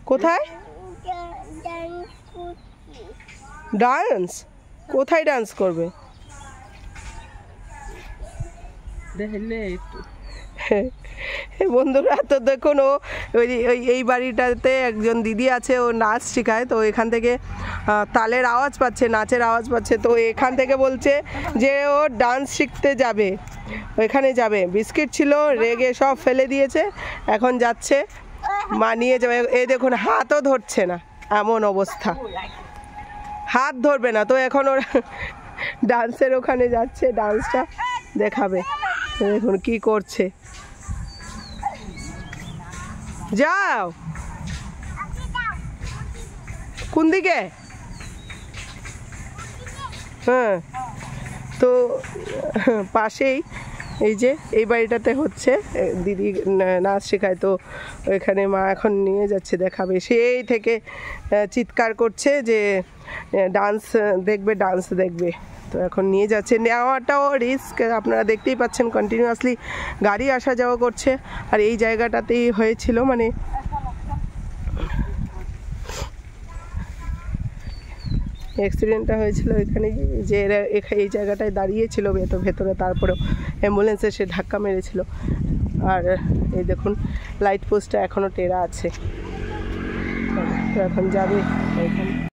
কোথায় ডান্স? কোথায় ডান্স করবে? বন্ধুরা তো দেখুন, ও এই বাড়িটাতে একজন দিদি আছে, ও নাচ শেখায়। তো এখান থেকে তালের আওয়াজ পাচ্ছে, নাচের আওয়াজ পাচ্ছে। তো এখান থেকে বলছে যে ও ডান্স শিখতে যাবে, ওইখানে যাবে। বিস্কিট ছিল, রেগে সব ফেলে দিয়েছে, এখন যাচ্ছে মা নিয়ে যাবে। এই দেখুন, হাতও ধরছে না, এমন অবস্থা, হাত ধরবে না। তো এখন ওর ডান্সের ওখানে যাচ্ছে, ডান্সটা দেখাবে। দেখুন কি করছে। যাও, কোন দিকে? হ্যাঁ, তো পাশেই এই যে এই বাড়িটাতে হচ্ছে, দিদি নাচ শেখায়। তো ওইখানে মা এখন নিয়ে যাচ্ছে, দেখাবে। সেই থেকে চিৎকার করছে যে ডান্স দেখবে, ডান্স দেখবে। তো এখন নিয়ে যাচ্ছে, নেওয়াটাও রিস্ক, আপনারা দেখতেই পাচ্ছেন কন্টিনিউয়াসলি গাড়ি আসা যাওয়া করছে। আর এই জায়গাটাতেই হয়েছিল, মানে অ্যাক্সিডেন্টটা হয়েছিল এখানে, যে এরা এই জায়গাটায় দাঁড়িয়েছিল ভেতরে, তারপরেও অ্যাম্বুলেন্স এসে ধাক্কা মেরেছিল। আর এই দেখুন লাইট পোস্টটা এখনও টেরা আছে। তো এখন যাবে এখানে।